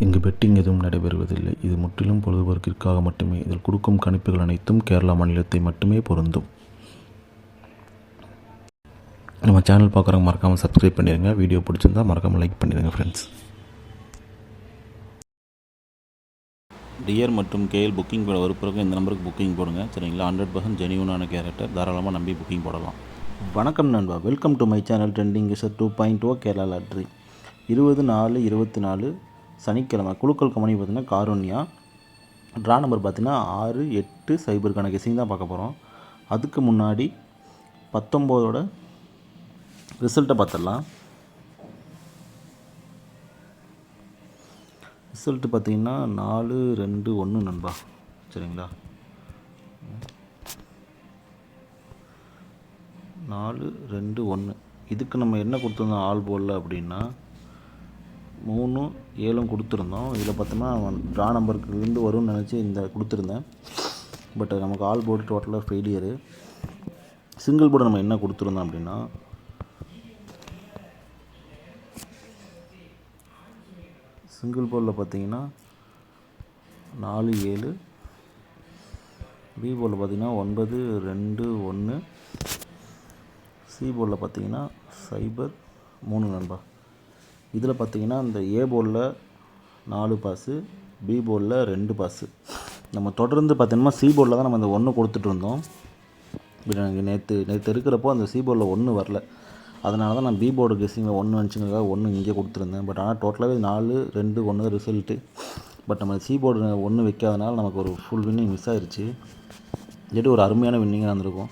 இங்கு பெட்டிங் எதுவும் நடைபெறுவதில்லை. இது முற்றிலும் பொழுதுபோக்கிற்காக மட்டுமே. இதில் கொடுக்கும் கணிப்புகள் அனைத்தும் கேரளா மாநிலத்தை மட்டுமே பொருந்தும். நம்ம சேனல் பார்க்குறவங்க மறக்காமல் சப்ஸ்கிரைப் பண்ணிடுங்க. வீடியோ பிடிச்சிருந்தால் மறக்காமல் லைக் பண்ணிடுங்க ஃப்ரெண்ட்ஸ். டியர் மற்றும் கேஎல் புக்கிங் போட ஒரு பிறகு இந்த நம்பருக்கு புக்கிங் போடுங்க. சரிங்களா? 100% ஜெனியூனான கேரக்டர், தாராளமாக நம்பி புக்கிங் போடலாம். வணக்கம் நண்பா, welcome to my channel trending இசர் 2.0 கேரளா லாட்ரி. 20/4/24 சனிக்கிழமை குழுக்கள் கம்பெனி பார்த்திங்கன்னா காருண்யா. ட்ரா நம்பர் பார்த்திங்கன்னா 680 கெஸிங் தான் பார்க்க போகிறோம். அதுக்கு முன்னாடி 19ஓட ரிசல்ட்டை பார்த்துடலாம். ரிசல்ட்டு பார்த்திங்கன்னா 4-2-1 நண்பா. சரிங்களா? 4-2-1. இதுக்கு நம்ம என்ன கொடுத்துருந்தோம் ஆல் போர்டில் அப்படின்னா 3-7 கொடுத்துருந்தோம். இதில் பார்த்தோம்னா ட்ரா நம்பருக்கு வரும்னு நினச்சி இந்த கொடுத்துருந்தேன். பட் நமக்கு ஆல் போர்டு டோட்டலாக ஃபெயிலியரு. சிங்கிள் போர்டு நம்ம என்ன கொடுத்துருந்தோம் அப்படின்னா சிங்கிள் போர்டில் பார்த்தீங்கன்னா 4-7, பி போர்டில் பார்த்தீங்கன்னா 9-2-1, சி போர்டில் பார்த்தீங்கன்னா 0-3 நண்பா. இதில் பார்த்தீங்கன்னா இந்த ஏ போர்டில் 4 பாஸு, பி போர்டில் 2 பாஸு. நம்ம தொடர்ந்து பார்த்தோம்னா சி போர்டில் தான் நம்ம அந்த 1 கொடுத்துட்டு இருந்தோம். இப்படி எனக்கு நேற்று இருக்கிறப்போ அந்த சி போர்டில் 1 வரல. அதனால தான் நான் பி போர்டு கெஸ்ஸிங்கில் 1 வந்துச்சுங்கிறதுக்காக 1 இங்கே கொடுத்துருந்தேன். பட் ஆனால் டோட்டலாகவே 4-2-1 ரிசல்ட்டு. பட் நம்ம சி போர்டு 1 வைக்காதனால நமக்கு ஒரு ஃபுல் வின்னிங் மிஸ் ஆயிடுச்சு. இல்லாட்டி ஒரு அருமையான வின்னிங்காக இருந்திருக்கும்.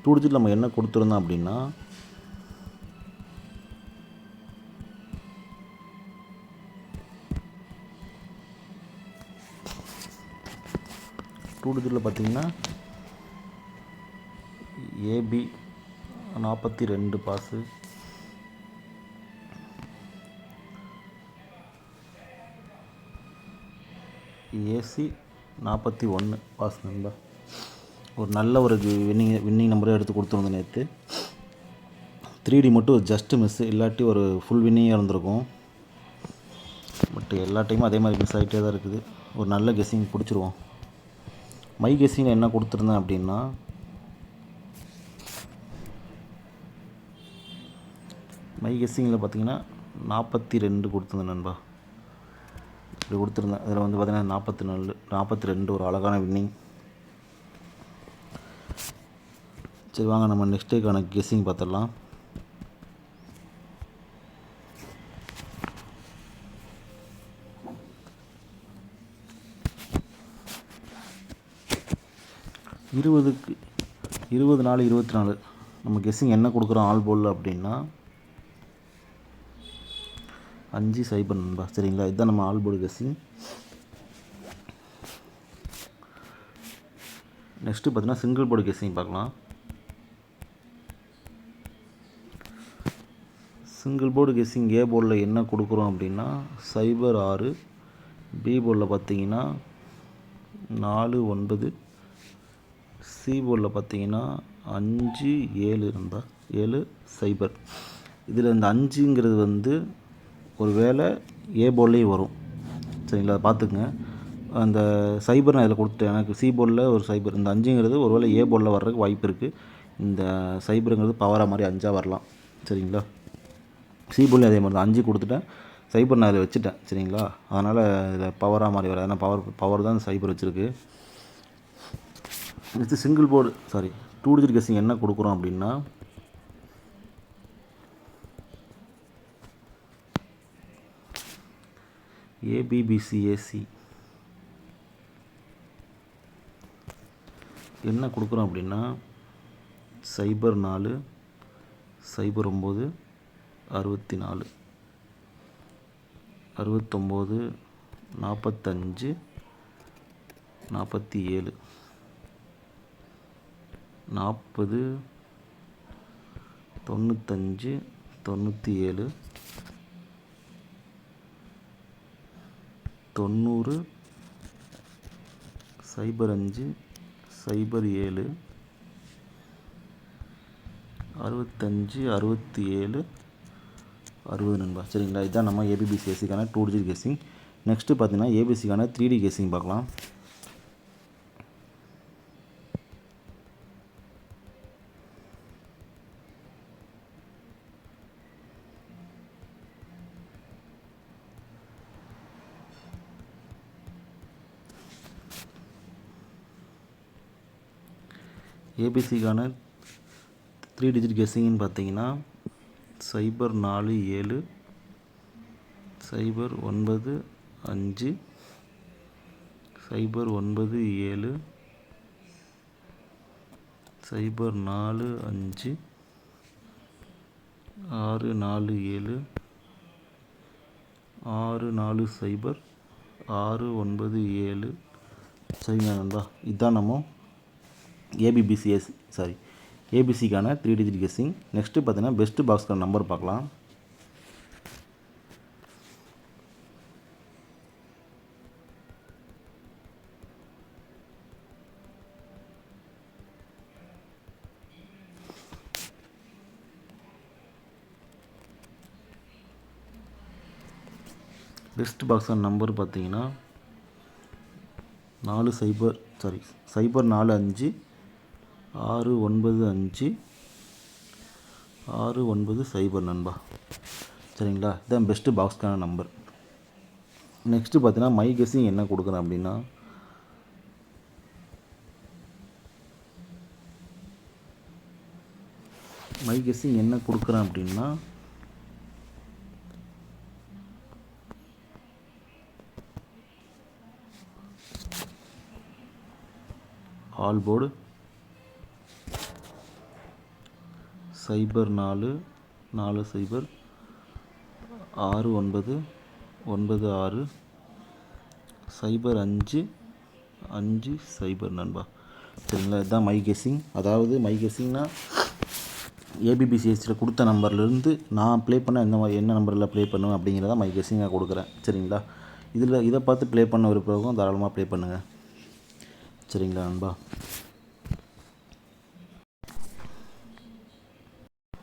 2 டிஜிட் நம்ம என்ன கொடுத்துருந்தோம் அப்படின்னா 2 டிஜிட்டில் பார்த்தீங்கன்னா ஏபி 42 பாஸு, ஏசி 41 பாஸ் நண்பா. ஒரு நல்ல ஒரு வின்னிங் நம்பரே எடுத்து கொடுத்துருந்தோம் நேற்று. 3D மட்டும் ஜஸ்ட்டு மிஸ்ஸு, இல்லாட்டி ஒரு ஃபுல் வின்னிங்காக இருந்திருக்கும். பட் எல்லா டைமும் அதே மாதிரி மிஸ் ஆகிட்டே தான் இருக்குது. ஒரு நல்ல கெஸ்ஸிங் பிடிச்சிருவோம். மை கெஸ்ஸிங்கில் என்ன கொடுத்துருந்தேன் அப்படின்னா மை கெஸ்ஸிங்கில் பார்த்தீங்கன்னா 42 கொடுத்துருந்தேன் நண்பா. இப்படி கொடுத்துருந்தேன். அதில் வந்து பார்த்தீங்கன்னா 42 ஒரு அழகான வின்னிங். சரி வாங்க நம்ம நெக்ஸ்ட் டேக்கான கெஸ்ஸிங் பார்த்துடலாம். இருபதுக்கு 20/4/24 நம்ம கெஸ்ஸிங் என்ன கொடுக்குறோம் ஆல் போல் அப்படின்னா 5-0 நண்பா. சரிங்களா? இதுதான் நம்ம ஆல் போர்டு கெஸ்ஸிங். நெக்ஸ்ட்டு பார்த்தீங்கன்னா சிங்கிள் போர்டு கெஸ்ஸிங் பார்க்கலாம். சிங்கிள் போர்டு கெஸ்ஸிங் ஏ போர்டில் என்ன கொடுக்குறோம் அப்படின்னா 0-6, பி போர்டில் பார்த்தீங்கன்னா 4-9, சி போர்டில் பார்த்தீங்கன்னா 5-7 நண்பா. 7-0. இதில் இந்த 5ங்கிறது வந்து ஒரு வேளை ஏ போர்ட்லேயும் வரும். சரிங்களா? பார்த்துக்குங்க. அந்த சைபர் நான் இதில் கொடுத்துட்டேன். எனக்கு சி போர்டில் ஒரு சைபர், இந்த 5ங்கிறது ஒரு வேளை ஏ போர்டில் வர்றதுக்கு வாய்ப்பு இருக்குது. இந்த சைபருங்கிறது பவராக மாதிரி 5ஆக வரலாம். சரிங்களா? சி போர்ட்லேயும் அதே மாதிரி தான் 5 கொடுத்துட்டேன். சைபர் நான் இதில் வச்சுட்டேன். சரிங்களா? அதனால் இதில் பவராக மாதிரி வராது. ஏன்னா பவர் தான் சைபர் வச்சுருக்கு. Next single board 2 digit guessing என்ன கொடுக்குறோம் அப்படின்னா ஏபிபிசிஏசி என்ன கொடுக்குறோம் அப்படின்னா 04, 09, 64, 69, 45, 47, 40, 95, 97, 90, 05, 07, 65, 67, 60 நண்பா. சரிங்களா, இதுதான் நம்ம ஏபிபிசிஎஸ்சிக்கான 2 டிஜிட் கெஸ்ஸிங். நெக்ஸ்ட்டு பார்த்தீங்கன்னா ஏபிசிக்கான 3D கெஸ்ஸிங் பார்க்கலாம். ஏபிசிக்கான 3 டிஜிட் கெஸ்ஸிங்னு பார்த்தீங்கன்னா 047 095 097 045 647 640 697. சரிங்களா நண்பா, இதுதான் நம்ம ஏபிசிக்கான 3 டிஜிட் கெஸ்ஸிங். நெக்ஸ்ட்டு பார்த்தீங்கன்னா பெஸ்ட்டு பாக்ஸ்க்கான நம்பர் பார்க்கலாம். பெஸ்ட் பாக்ஸான நம்பர் பார்த்தீங்கன்னா 045 695 690 நண்பா. சரிங்களா, இதுதான் பெஸ்ட்டு பாக்ஸ்க்கான நம்பர். நெக்ஸ்ட்டு பார்த்தீங்கன்னா மை கெஸ்ஸிங் என்ன கொடுக்குறேன் அப்படின்னா ஆல் போர்டு 04 40 69 96 05 50 நண்பா. சரிங்களா, இதுதான் மை கெஸ்ஸிங். அதாவது மை கெஸ்ஸிங்னா ஏபிபிசிஎஸ்சியில் கொடுத்த நம்பர்லேருந்து நான் ப்ளே பண்ண என்ன நம்பரில் ப்ளே பண்ணுவேன் அப்படிங்கிறத மை கெஸ்ஸிங்காக கொடுக்குறேன். சரிங்களா, இதை பார்த்து ப்ளே பண்ண விருப்பம் தாராளமாக ப்ளே பண்ணுங்கள். சரிங்களா நண்பா,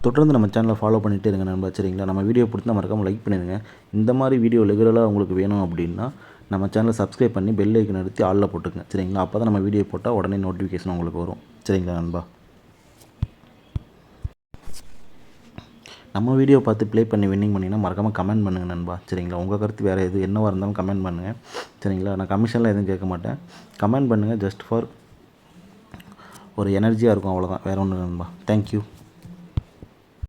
தொடர்ந்து நம்ம சேனலை ஃபாலோ பண்ணிகிட்டே இருங்க நண்பா. சரிங்களா, நம்ம வீடியோ பிடிச்சா மறக்காமல் லைக் பண்ணிடுங்க. இந்த மாதிரி வீடியோ ரெகுலராக உங்களுக்கு வேணும் அப்படின்னா நம்ம சேனலை சப்ஸ்கிரைப் பண்ணி பெல் ஐக்கன் எடுத்து ஆளில் போட்டுங்க. சரிங்களா, அப்போ தான் நம்ம வீடியோ போட்டால் உடனே நோட்டிஃபிகேஷன் உங்களுக்கு வரும். சரிங்களா நண்பா, நம்ம வீடியோ பார்த்து ப்ளே பண்ணி வின்னிங் பண்ணிங்கன்னா மறக்காமல் கமெண்ட் பண்ணுங்கள் நண்பா. சரிங்களா, உங்கள் கருத்து வேறு என்னவாக இருந்தாலும் கமெண்ட் பண்ணுங்கள். சரிங்களா, நான் கமிஷனில் எதுவும் கேட்க மாட்டேன். கமெண்ட் பண்ணுங்கள், ஜஸ்ட் ஃபார் ஒரு எனர்ஜியாக இருக்கும், அவ்வளோதான், வேறு ஒன்றும் நண்பா. தேங்க்யூ.